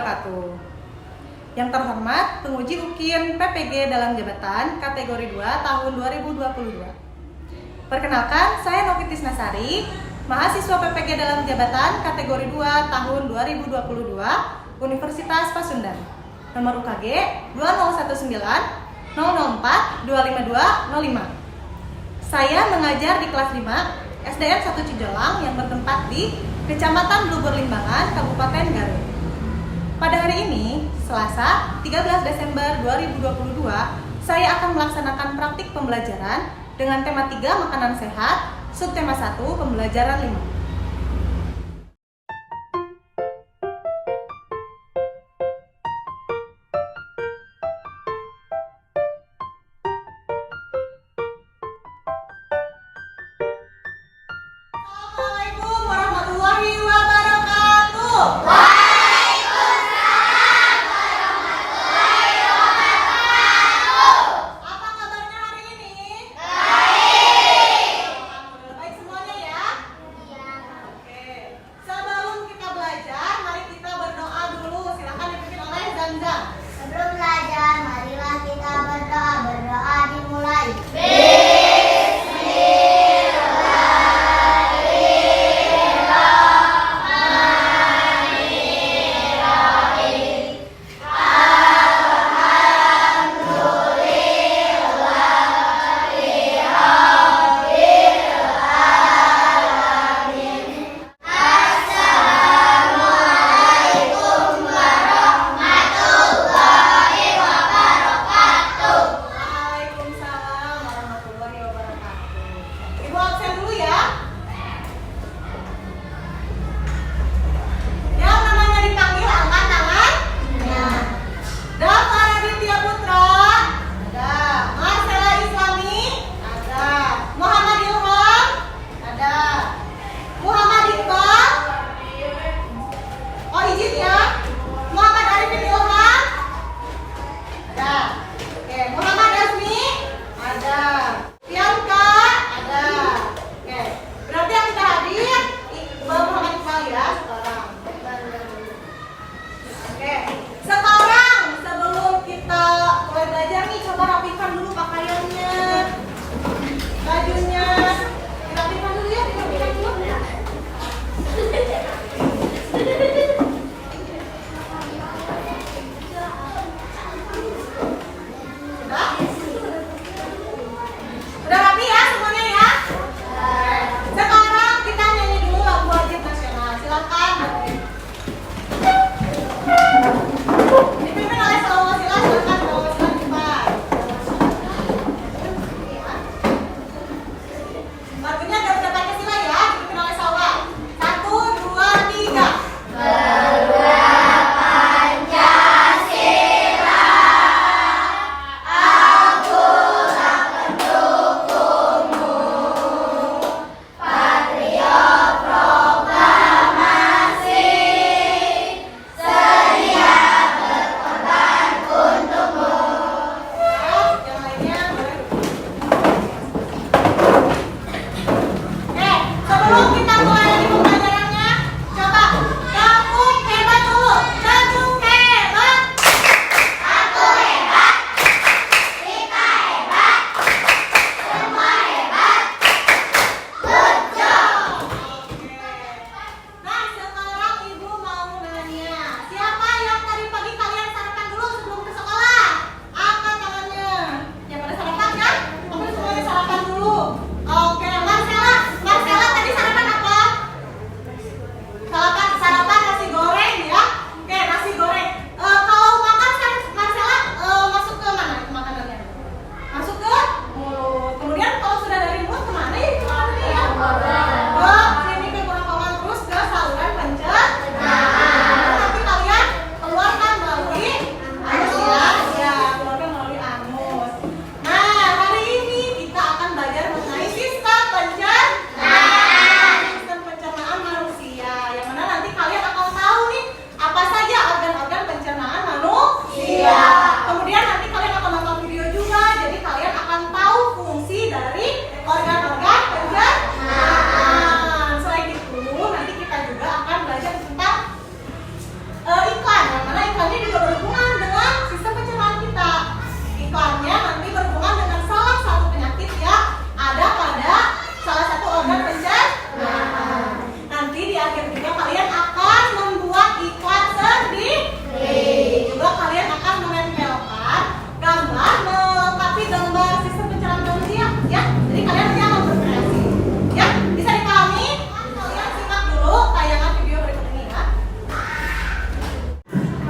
wabarakatuh. Yang terhormat penguji UKIN PPG dalam jabatan kategori 2 tahun 2022. Perkenalkan, saya Novitis Nasari, mahasiswa PPG dalam jabatan kategori 2 tahun 2022 Universitas Pasundan. Nomor UKG 2019 004 25205. Saya mengajar di kelas 5 SDN 1 Cijolang yang bertempat di Kecamatan Blubur Limbangan, Kabupaten Garut. Pada hari ini, Selasa 13 Desember 2022, saya akan melaksanakan praktik pembelajaran dengan tema 3 makanan sehat, subtema 1 pembelajaran 5. Assalamualaikum warahmatullahi wabarakatuh. Waalaikumsalam warahmatullahi wabarakatuh. Apa kabarnya hari ini? Baik. Alhamdulillah baik semuanya ya. Iya. Oke. Sebelum kita belajar, mari kita berdoa dulu. Silakan dipimpin oleh Zamzam. Sebelum belajar, marilah kita berdoa. Berdoa dimulai. Waalaikumsalam warahmatullahi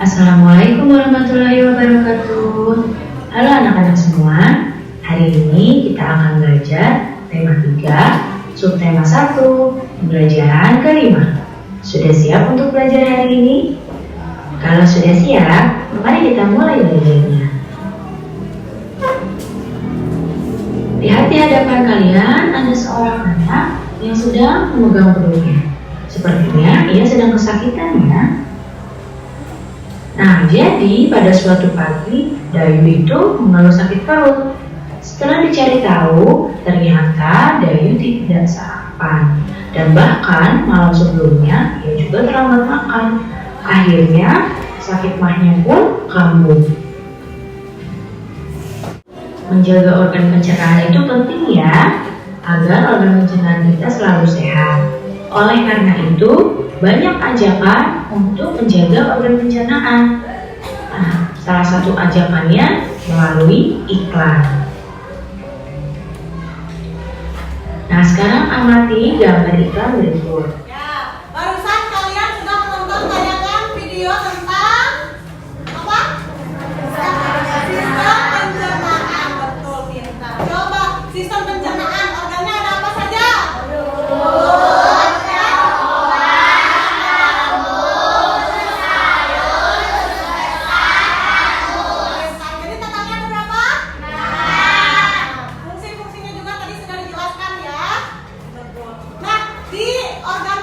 Assalamualaikum warahmatullahi wabarakatuh. Halo anak-anak semua. Hari ini kita akan belajar tema 3, subtema 1, pembelajaran kelima. Sudah siap untuk belajar hari ini? Kalau sudah siap, mari kita mulai belajarnya. Lihat di hadapan kalian ada seorang anak yang sedang memegang perutnya. Sepertinya ia sedang kesakitan ya. Nah, jadi pada suatu pagi, Dayu itu mengeluh sakit perut. Setelah dicari tahu, ternyata Dayu tidak sarapan. Dan bahkan malam sebelumnya, ia juga terlambat makan. Akhirnya, sakit mahnya pun kambuh. Menjaga organ pencernaan itu penting ya, agar organ pencernaan kita selalu sehat. Oleh karena itu, banyak ajakan untuk menjaga organ pencernaan. Nah, salah satu ajakannya melalui iklan. Nah, sekarang amati gambar iklan berikut. Ya, barusan kalian sudah menonton tayangan video tentang apa? Sistem pencernaan. Betul, pintar. Coba sistem pencernaan organnya ada apa saja? Jadi totalnya ada berapa? Fungsi-fungsinya juga tadi sudah dijelaskan ya. Betul. Nah, di organ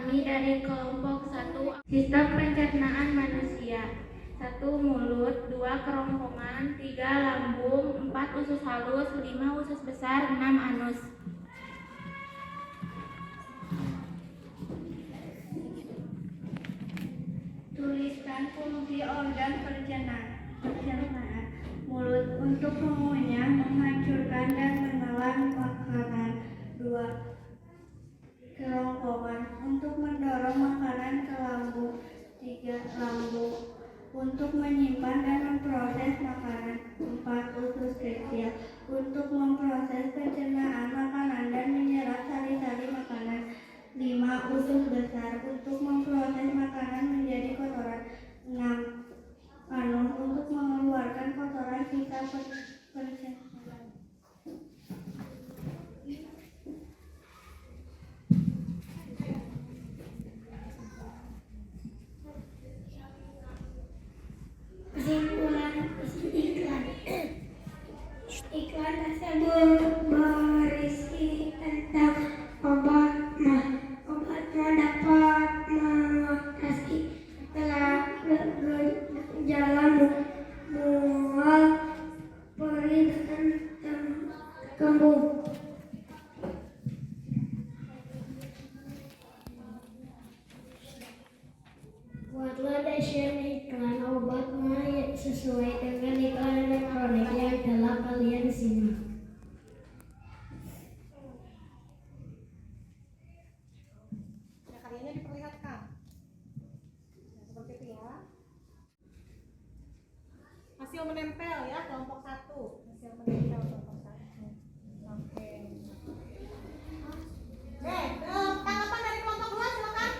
Kami dari kelompok 1 Sistem Pencernaan Manusia. 1 mulut, 2 kerongkongan, 3 lambung, 4 usus halus, 5 usus besar, 6 anus. Tuliskan fungsi organ pencernaan. Mulut untuk mengunyah, menghancurkan dan menelan makanan. 2 kerongkongan untuk mendorong makanan ke lambung. 3 lambung untuk menyimpan dan memproses makanan. 4 usus kecil untuk memproses pencernaan makanan dan menyerap sari-sari makanan. 5 usus besar untuk memproses makanan menjadi kotoran. 6 anus untuk mengeluarkan kotoran sisa pencernaan. Kesimpulan iklan. Iklan tersebut berisi tentang obat dapat mengatasi gejala mual, perih, dan kembung. Buatlah desain iklan obatnya sesuai dengan iklan elektronik yang telah kalian simak. Ya, karyanya diperlihatkan. Nah, seperti itu ya. Hasil menempel ya, kelompok 1. Hasil menempel kelompok 1. Oke. Tanggapan dari kelompok 2 silakan.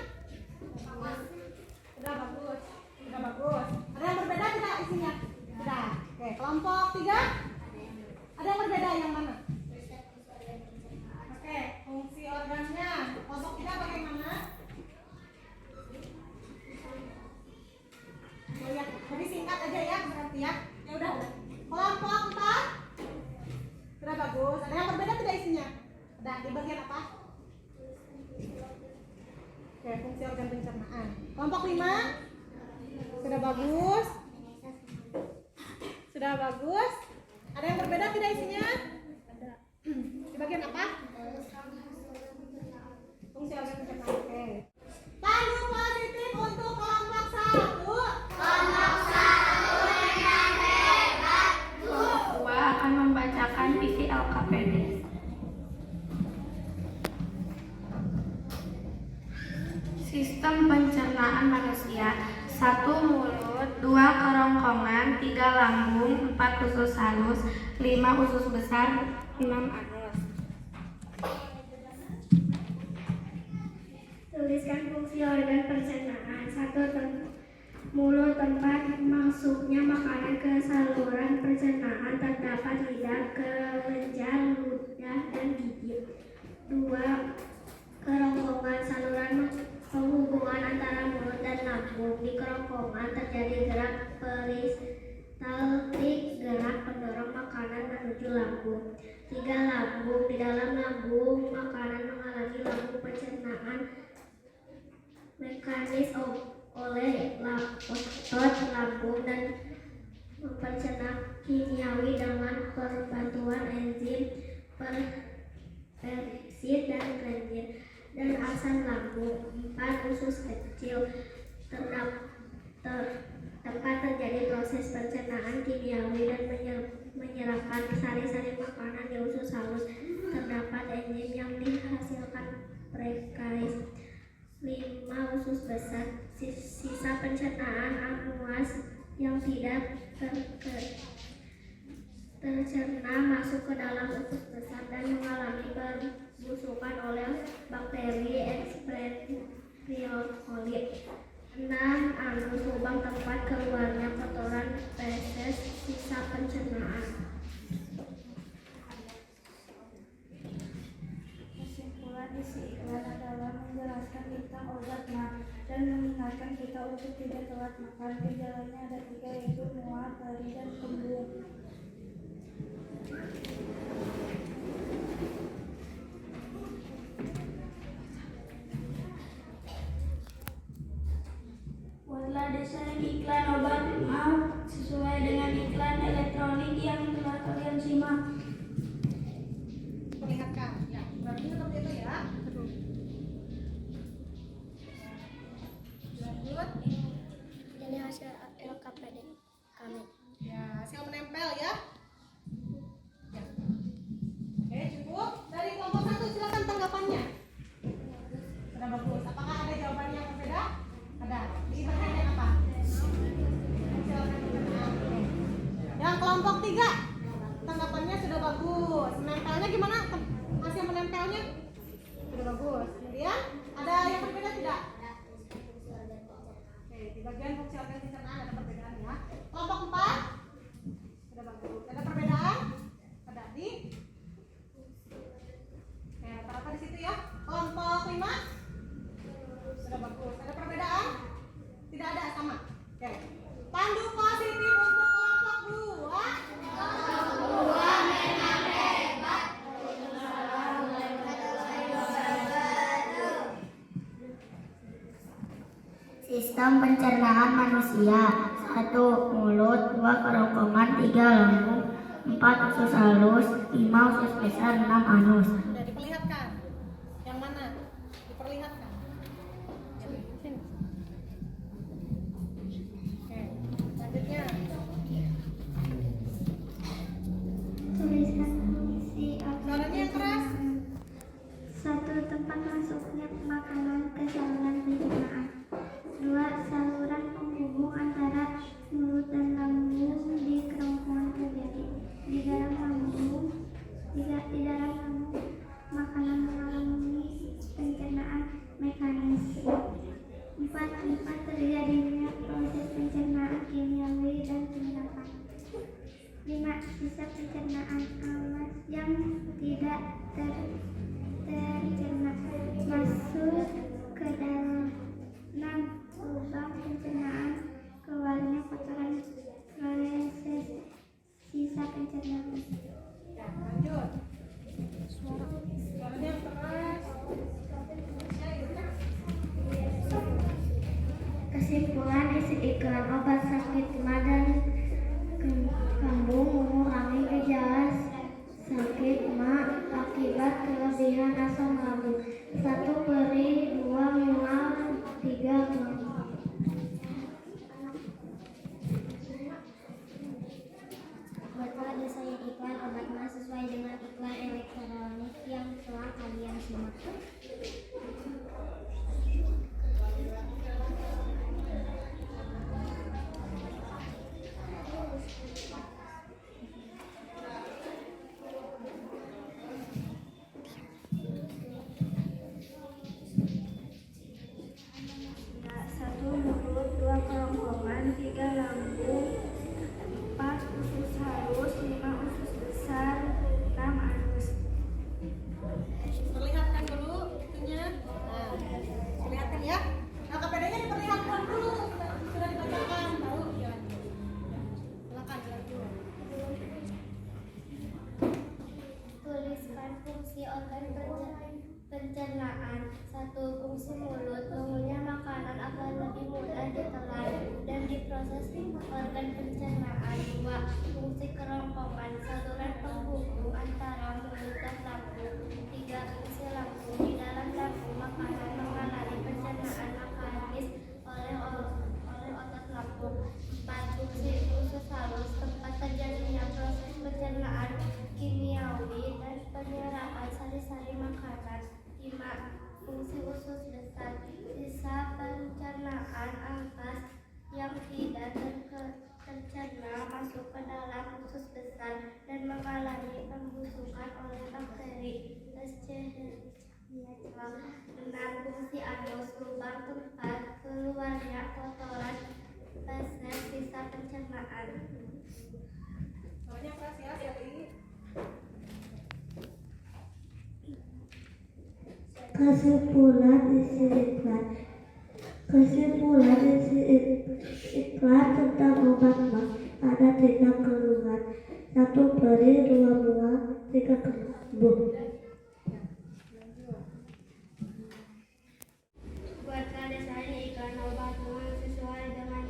Sudah bagus. Sudah bagus. Ada yang berbeda tidak isinya? Sudah. Oke, kelompok 3. Ada yang berbeda yang mana? Oke, fungsi organnya. Kelompok 3 bagaimana? Oh ya, jadi singkat aja ya berarti ya. Ya udah. Kelompok 4. Sudah bagus. Ada yang berbeda tidak isinya? Sudah, di bagian apa? Oke, fungsi organ pencernaan. Kelompok 5. Sudah bagus. Sudah bagus. Ada yang berbeda tidak isinya? Ada. Di bagian apa? Fungsi organ pencernaan. Oke. Tanda positif untuk kelompok 1. Dua akan membacakan visi LKPD. Sistem pencernaan manusia. 1 mulut, 2 kerongkongan, 3 lambung, 4 usus halus, 5 usus besar, 6 anus. Tuliskan fungsi organ pencernaan. 1 mulut, tempat masuknya makanan ke saluran pencernaan, terdapat lidah, kelenjar, ludah, dan gigi. 2 kerongkongan, saluran penghubungan antara mulut dan lambung. Di kerongkongan terjadi gerak peristaltik, gerak pendorong makanan menuju lambung. 3 lambung, di dalam lambung makanan mengalami lambung pencernaan mekanis oleh otot lambung dan pencerna kimiawi dengan perbantuan enzim periksid dan grandir dan asam lambung. 4 usus kecil, tempat terjadi proses pencernaan kimiawi dan menyerapkan sari-sari makanan di usus halus, terdapat enzim yang dihasilkan prekaris. 5 usus besar, sisa pencernaan ammuas yang tidak tercerna masuk ke dalam usus besar dan mengalami pembusukan oleh bakteri Escherichia coli. 6 anus, lubang tempat keluarnya kotoran feses sisa pencernaan. Kesimpulan isi iklan adalah menjelaskan tentang obat dan mengingatkan kita untuk tidak telat makan. Gejalanya ada 3, yaitu mual, perih, dan kembung. desain iklan obat maaf sesuai dengan iklan elektronik yang telah kalian simak. Perlihatkan. Ya, berarti seperti itu ya. Lanjut. Ini hasil LKPD kami. Ya, hasil menempel ya. Ya. Oke, cukup. Dari kelompok 1 silakan tanggapannya. Sudah bagus. Apakah ada jawaban yang berbeda? Ada. Di bagian apa? Silakan pencernaan. Yang kelompok 3 tanggapannya sudah bagus. Menempelnya gimana? Hasil menempelnya sudah bagus. Kemudian ada yang berbeda tidak? Oke, di bagian fungsi organ pencernaan ada perbedaan ya. Kelompok 4 sudah bagus. Ada perbedaan? Ada di? Oke, rata-rata di situ ya. Kelompok 5 sudah bagus. Ada perbedaan? Tidak ada, sama. Oke. Pandu positif untuk kelompok 2. Sistem pencernaan manusia. 1. Mulut. 2. Kerongkongan. 3. Lambung. 4. Usus halus. 5. Usus besar. 6. Anus. Sudah diperlihatkan. Yang mana? Diperlihatkan. Sini. Oke, selanjutnya. Tuliskan fungsi Suaranya yang keras. 1. Tempat masuknya makanan ke saluran pencernaan. 2. Saluran penghubung antara mulut dan lambung di kerongkongan terjadi. Di dalam lambung makanan mengalami pencernaan mekanis. 4. Terjadinya proses pencernaan kimiawi dan penyerapan. 5. Sisa pencernaan awas yang tidak tercerna masuk ke dalam. 6. Lubang pencernaan, keluarnya kotoran feses sisa pencernaan. Ya, lanjut. Suaranya yang keras. Kesimpulan isi iklan obat sakit mah dan kambung mengurangi gejala sakit mah akibat kelebihan asam lambung. 1. Perih, 2. mual, 3. mual. Buatlah desain iklan obat mah sesuai dengan iklan elektronik yang telah kalian simak. Satu mulut, 2 kerongkongan, 3 lambung, 4 usus halus, 5 usus besar, 6 anus. Perlihatkan dulu itunya. Nah, perlihatkan ya. Nah, KPD-nya diperlihatkan dulu. Sudah dibacakan, baru jalan. Silakan dilanjut. Tuliskan fungsi organ pencernaan. 1. Fungsi mulut. Mengunyah makanan agar lebih mudah ditelan dan diproses organ pencernaan. 2. Fungsi kerongkongan. Saluran penghubung antara mulut dan lambung. 3. Fungsi lambung. Di dalam lambung makanan mengalami pencernaan mekanis oleh otot lambung. 4. Fungsi usus halus. Tempat terjadinya proses pencernaan kimiawi dan penyerapan sari-sari makanan. 5. Fungsi usus besar. Sisa pencernaan ampas yang tidak tercerna masuk ke dalam usus besar dan mengalami pembusukan oleh bakteri Escherichia coli. 6. Fungsi anus. Lubang tempat keluarnya kotoran feses sisa pencernaan. Suaranya keras ya, Shelly. Kesimpulan isi iklan tentang obat mah ada 3 keluhan. 1. Perih, 2. mual, 3. kembung. Buatlah desain iklan obat mah sesuai dengan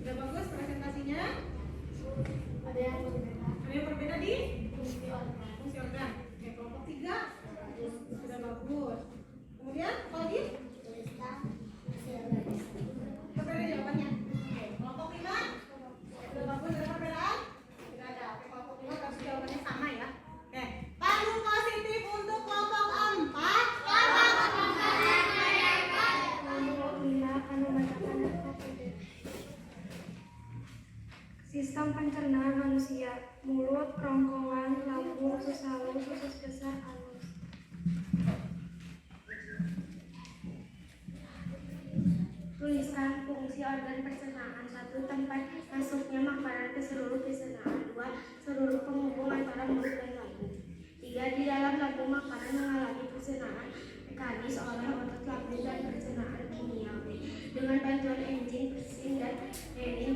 Sudah bagus presentasinya? Ada yang berbeda. Ada yang berbeda di fungsi organ. Oke, kelompok 3 sudah bagus. Kemudian apa lagi? Berbeda jawabannya. Oke, kelompok 5 sudah bagus. Ada perbedaan? Tidak ada. Oke, kelompok 5 harus jawabannya sama ya. Oke, panggung positif untuk kelompok 4. Sistem pencernaan manusia: mulut, kerongkongan, lambung, usus halus, usus besar, anus. Tuliskan fungsi organ pencernaan. 1. Tempat masuknya makanan ke seluruh pencernaan. 2. Seluruh penghubung antara mulut dan lambung. 3. Di dalam lambung makanan mengalami pencernaan mekanis oleh otot lambung dan pencernaan kimiawi dengan bantuan enzim pepsin dan renin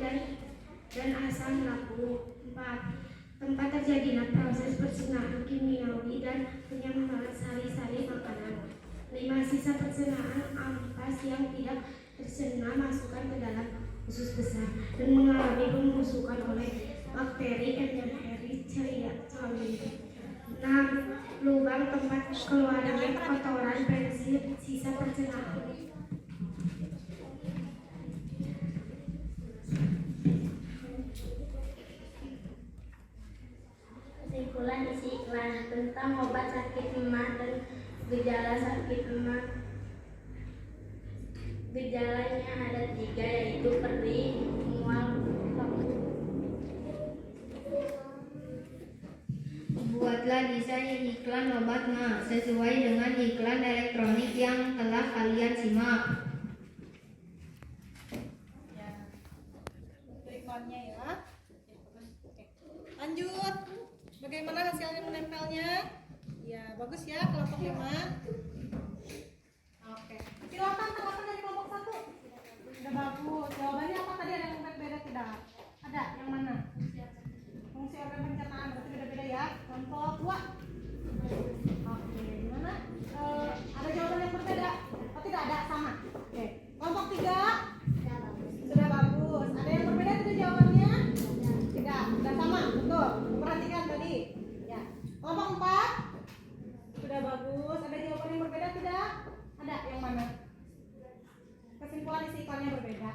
dan asam lambung. 4. Tempat terjadinya proses pencernaan kimiawi dan penyambungan sari-sari makanan. 5. Sisa pencernaan ampas yang tidak tercerna masukkan ke dalam usus besar dan mengalami pembusukan oleh bakteri Enteroceria coli. 6. Lubang tempat keluarnya kotoran prinsip sisa pencernaan. Kesimpulan isi iklan tentang obat sakit emah dan gejala sakit emah. Gejalanya ada 3, yaitu perih, mual, batuk. Buatlah desain iklan obat mah sesuai dengan iklan elektronik yang telah kalian simak. Ya. Itu iklannya ya. Oke. Lanjut. Bagaimana hasilnya menempelnya? Ya, bagus ya kelompok 5. Oke. Silakan tanggapan dari kelompok 1. Sudah bagus. Jawabannya apa tadi? Ada yang berbeda tidak? Ada. Yang mana? Fungsi organ pencernaan berarti beda-beda ya. Kelompok 2. Oke, gimana? Ada jawaban yang berbeda? Oh, tidak ada, sama. Oke. Kelompok 3 sudah bagus. Ada yang berbeda tidak jawabannya? Tidak, sudah sama, betul. Perhatikan tadi. Ya. Kelompok 4 sudah bagus. Ada jawaban yang berbeda tidak? Ada. Yang mana? Kesimpulan isi iklannya berbeda.